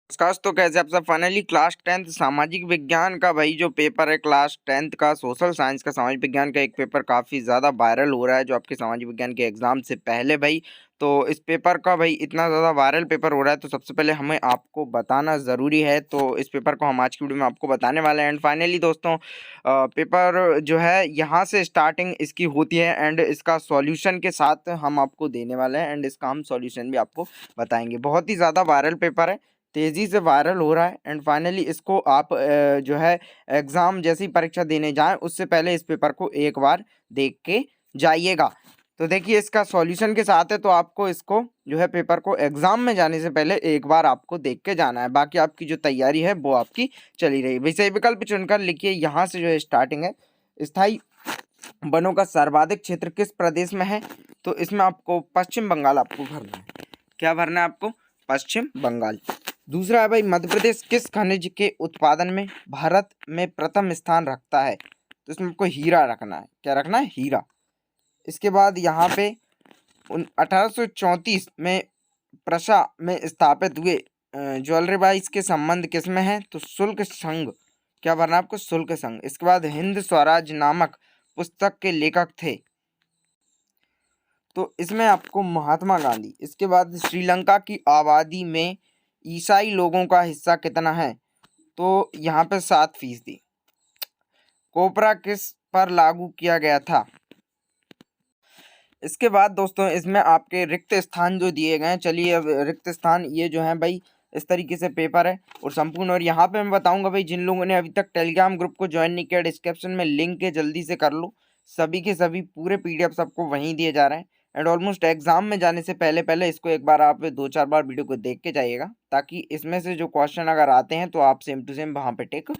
नमस्कार। तो कैसे आप सब फाइनली क्लास 10th सामाजिक विज्ञान का भाई जो पेपर है क्लास 10th का सोशल साइंस का सामाजिक विज्ञान का एक पेपर काफ़ी ज़्यादा वायरल हो रहा है जो आपके सामाजिक विज्ञान के एग्जाम से पहले भाई। तो इस पेपर का भाई इतना ज़्यादा वायरल पेपर हो रहा है तो सबसे पहले हमें आपको बताना ज़रूरी है। तो इस पेपर को हम आज की वीडियो में आपको बताने वाले हैं। एंड फाइनली दोस्तों पेपर जो है यहाँ से स्टार्टिंग इसकी होती है एंड इसका सॉल्यूशन के साथ हम आपको देने वाले हैं एंड इसका हम सॉल्यूशन भी आपको बताएंगे। बहुत ही ज़्यादा वायरल पेपर है, तेज़ी से वायरल हो रहा है एंड फाइनली इसको आप जो है एग्ज़ाम जैसी परीक्षा देने जाएं उससे पहले इस पेपर को एक बार देख के जाइएगा। तो देखिए इसका सॉल्यूशन के साथ है तो आपको इसको जो है पेपर को एग्ज़ाम में जाने से पहले एक बार आपको देख के जाना है। बाकी आपकी जो तैयारी है वो आपकी चली रही। भाई सही विकल्प चुनकर लिखिए। यहाँ से जो है स्टार्टिंग है, स्थायी वनों का सर्वाधिक क्षेत्र किस प्रदेश में है? तो इसमें आपको पश्चिम बंगाल आपको भरना है। क्या भरना है आपको? पश्चिम बंगाल। दूसरा है भाई, मध्य प्रदेश किस खनिज के उत्पादन में भारत में प्रथम स्थान रखता है? तो इसमें आपको हीरा रखना है। क्या रखना है? हीरा। इसके बाद यहाँ पे 1834 में प्रशा में स्थापित हुए ज्वेलरीबाइज के संबंध किसमें है? तो शुल्क संघ। क्या भरना है आपको? शुल्क संघ। इसके बाद हिंद स्वराज नामक पुस्तक के लेखक थे? तो इसमें आपको महात्मा गांधी। इसके बाद श्रीलंका की आबादी में ईसाई लोगों का हिस्सा कितना है? तो यहाँ पे 7%। कोपरा किस पर लागू किया गया था? इसके बाद दोस्तों इसमें आपके रिक्त स्थान जो दिए गए हैं, चलिए अब रिक्त स्थान ये जो है भाई इस तरीके से पेपर है और संपूर्ण। और यहाँ पे मैं बताऊंगा भाई जिन लोगों ने अभी तक टेलीग्राम ग्रुप को ज्वाइन नहीं किया, डिस्क्रिप्शन में लिंक है, जल्दी से कर लो। सभी के सभी पूरे पीडीएफ सबको वहीं दिए जा रहे हैं एंड ऑलमोस्ट एग्जाम में जाने से पहले पहले इसको एक बार आप 2-4 बार वीडियो को देख के जाइएगा ताकि इसमें से जो क्वेश्चन अगर आते हैं तो आप सेम टू सेम वहाँ पे टिक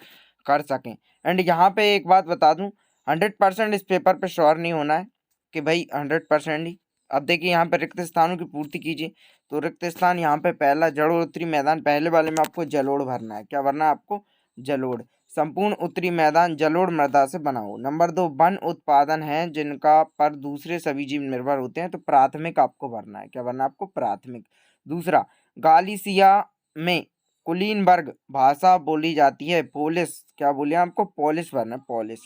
कर सकें। एंड यहाँ पे एक बात बता दूँ, 100% इस पेपर पे श्योर नहीं होना है कि भाई 100% ही। अब देखिए यहाँ पे रिक्त स्थानों की पूर्ति कीजिए। तो रिक्त स्थान यहाँ पे पहला जलोढ़ उत्तरी मैदान, पहले वाले में आपको जलोढ़ भरना है। क्या भरना है आपको? जलोढ़। संपूर्ण उत्तरी मैदान जलोढ़ मृदा से बना हो। नंबर 2, वन उत्पादन है जिनका पर दूसरे सभी जीव निर्भर होते हैं। तो प्राथमिक आपको भरना है। क्या भरना है आपको? प्राथमिक। दूसरा, गालिसिया में कुलीन वर्ग भाषा बोली जाती है। पोलिश। क्या बोलिए आपको? पोलिश भरना है, पोलिश।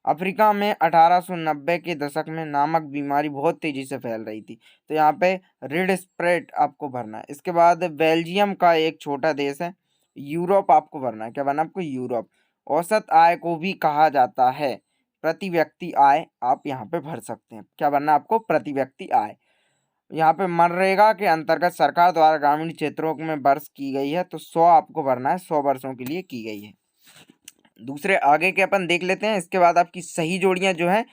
अफ्रीका में 1890 के दशक में नामक बीमारी बहुत तेजी से फैल रही थी। तो यहाँ पे रेड स्प्रेड आपको भरना है। इसके बाद बेल्जियम का एक छोटा देश है। यूरोप आपको भरना है। क्या भरना है आपको? यूरोप। औसत आय को भी कहा जाता है प्रति व्यक्ति आय, आप यहाँ पे भर सकते हैं। क्या भरना है आपको? प्रति व्यक्ति आय। यहाँ पे मनरेगा के अंतर्गत सरकार द्वारा ग्रामीण क्षेत्रों में वर्ष की गई है। तो 100 आपको भरना है, 100 वर्षों के लिए की गई है। दूसरे आगे के अपन देख लेते हैं। इसके बाद आपकी सही जोड़ियां जो है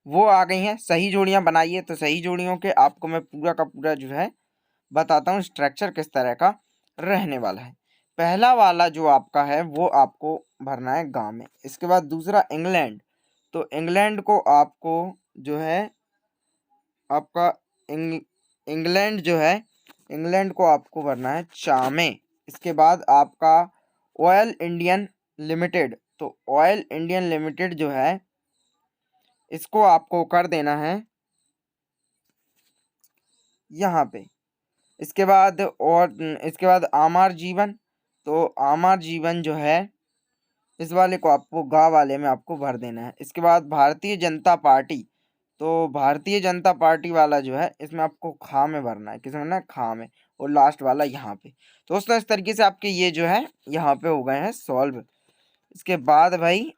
वो आ गई हैं। सही जोड़ियां बनाइए। तो सही जोड़ियों के आपको मैं पूरा का पूरा जो है बताता हूँ स्ट्रक्चर किस तरह का रहने वाला है। पहला वाला जो आपका है वो आपको भरना है गांव में। इसके बाद दूसरा इंग्लैंड। तो इंग्लैंड को आपको जो है आपका इंग्लैंड जो है इंग्लैंड को आपको भरना है चा में। इसके बाद आपका ऑयल इंडियन लिमिटेड। तो ऑयल इंडियन लिमिटेड जो है इसको आपको कर देना है यहाँ पे। इसके बाद आमार जीवन। तो आमार जीवन जो है इस वाले को आपको गा वाले में आपको भर देना है। इसके बाद भारतीय जनता पार्टी। तो भारतीय जनता पार्टी वाला जो है इसमें आपको खा में भरना है। किसमें भरना है? खा में। और लास्ट वाला यहाँ पे। तो दोस्तों इस तरीके से आपके ये जो है यहाँ पे हो गए हैं सॉल्व। इसके बाद भाई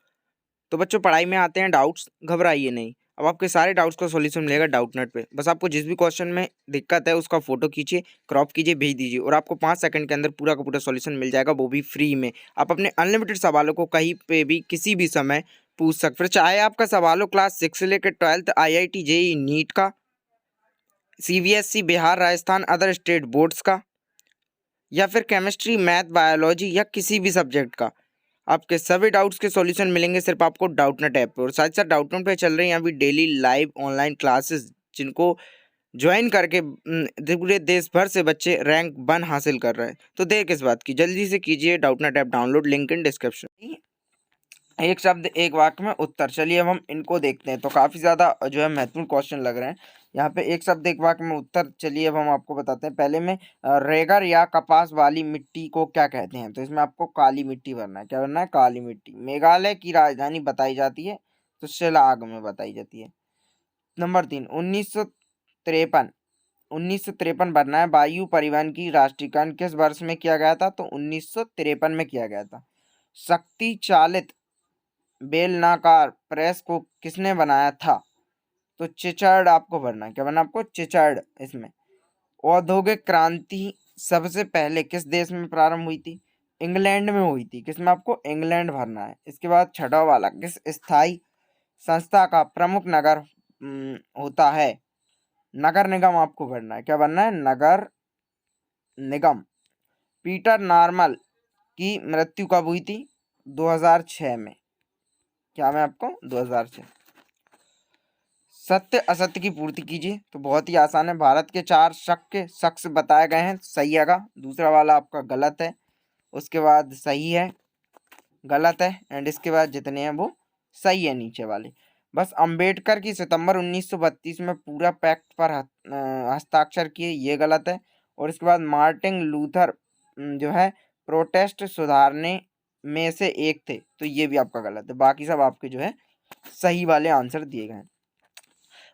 तो बच्चों पढ़ाई में आते हैं डाउट्स, घबराइए नहीं। अब आपके सारे डाउट्स का सॉल्यूशन मिलेगा डाउटनेट पे। बस आपको जिस भी क्वेश्चन में दिक्कत है उसका फोटो खींचिए, क्रॉप कीजिए, भेज दीजिए और आपको 5 सेकंड के अंदर पूरा का पूरा सॉल्यूशन मिल जाएगा, वो भी फ्री में। आप अपने अनलिमिटेड सवालों को कहीं पे भी किसी भी समय पूछ सकते। फिर चाहे आपका सवाल हो क्लास 6 से लेकर 12th, IIT, JEE, नीट का, CBSE, Bihar, Rajasthan, other state boards का, या फिर केमिस्ट्री, मैथ, बायोलॉजी या किसी भी सब्जेक्ट का, आपके सभी डाउट्स के सॉल्यूशन मिलेंगे सिर्फ आपको डाउटनेट ऐप पे। और साथ ही साथ डाउटनेट पे चल रही हैं अभी डेली लाइव ऑनलाइन क्लासेस जिनको ज्वाइन करके पूरे देश भर से बच्चे रैंक 1 हासिल कर रहे हैं। तो देर किस बात की, जल्दी से कीजिए Doubtnut app download, link in description. एक शब्द एक वाक्य में उत्तर। चलिए अब हम इनको देखते हैं। तो काफ़ी ज़्यादा जो है महत्वपूर्ण क्वेश्चन लग रहे हैं। यहाँ पे एक शब्द एक वाक्य में उत्तर, चलिए अब हम आपको बताते हैं। पहले में रेगर या कपास वाली मिट्टी को क्या कहते हैं, तो इसमें आपको काली मिट्टी भरना है। क्या भरना है? काली मिट्टी। मेघालय की राजधानी बताई जाती है, तो शिलांग में बताई जाती है। नंबर 3, 1953 भरना है। वायु परिवहन की राष्ट्रीयकरण किस वर्ष में किया गया था, तो 1953 में किया गया था। शक्ति चालित बेलनाकार प्रेस को किसने बनाया था, तो चिचर्ड आपको भरना है। क्या भरना है आपको? चिचर्ड। इसमें औद्योगिक क्रांति सबसे पहले किस देश में प्रारंभ हुई थी, इंग्लैंड में हुई थी। किसमें? आपको इंग्लैंड भरना है। इसके बाद छठा वाला, किस स्थायी संस्था का प्रमुख नगर होता है, नगर निगम आपको भरना है। क्या भरना है? नगर निगम। पीटर नॉर्मल की मृत्यु कब हुई थी, 2006 में। क्या मैं आपको? 2006। सत्य असत्य की पूर्ति कीजिए, तो बहुत ही आसान है। भारत के 4 शख्स बताए गए हैं, सही है का। दूसरा वाला आपका गलत है, उसके बाद सही है, गलत है, एंड इसके बाद जितने हैं वो सही है नीचे वाले। बस अंबेडकर की सितंबर 1932 में पूरा पैक्ट पर हस्ताक्षर किए, ये गलत है। और इसके बाद मार्टिन लूथर जो है प्रोटेस्ट सुधारने में से एक थे, तो ये भी आपका गलत है। बाकी सब आपके जो है सही वाले आंसर दिए गए हैं।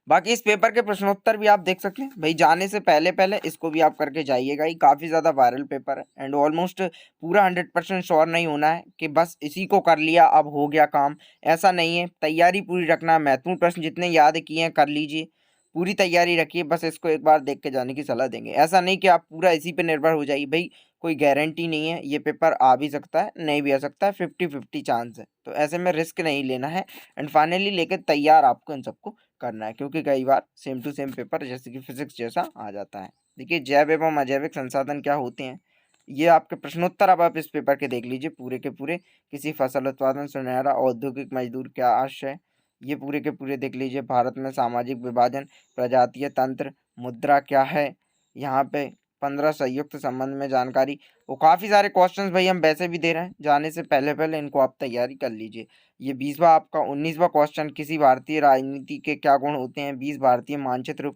बाकी इस पेपर के प्रश्नोत्तर भी आप देख सकते हैं भाई। जाने से पहले पहले इसको भी आप करके जाइएगा, ये काफ़ी ज़्यादा वायरल पेपर है, एंड ऑलमोस्ट पूरा 100% श्योर नहीं होना है कि बस इसी को कर लिया अब हो गया काम, ऐसा नहीं है। तैयारी पूरी रखना, महत्वपूर्ण प्रश्न जितने याद किए हैं कर लीजिए, पूरी तैयारी रखिए। बस इसको एक बार देख के जाने की सलाह देंगे। ऐसा नहीं कि आप पूरा इसी पे निर्भर हो जाइए भाई, कोई गारंटी नहीं है। ये पेपर आ भी सकता है, नहीं भी आ सकता है, 50-50 चांस है। तो ऐसे में रिस्क नहीं लेना है, एंड फाइनली लेके तैयार आपको इन सबको करना है, क्योंकि कई बार सेम टू सेम पेपर जैसे कि फिजिक्स जैसा आ जाता है। देखिए, जैव एवं अजैविक संसाधन क्या होते हैं, ये आपके प्रश्नोत्तर अब आप इस पेपर के देख लीजिए पूरे के पूरे। किसी फसल उत्पादन सुनहरा औद्योगिक मजदूर क्या आशय, ये पूरे के पूरे देख लीजिए। भारत में सामाजिक विभाजन, प्रजातीय तंत्र, मुद्रा क्या है, यहाँ पे 15 संयुक्त संबंध में जानकारी। वो काफ़ी सारे क्वेश्चंस भाई हम वैसे भी दे रहे हैं, जाने से पहले पहले इनको आप तैयारी कर लीजिए। ये 20वां आपका 19वां क्वेश्चन, किसी भारतीय राजनीति के क्या गुण होते हैं, 20 भारतीय मानचित्र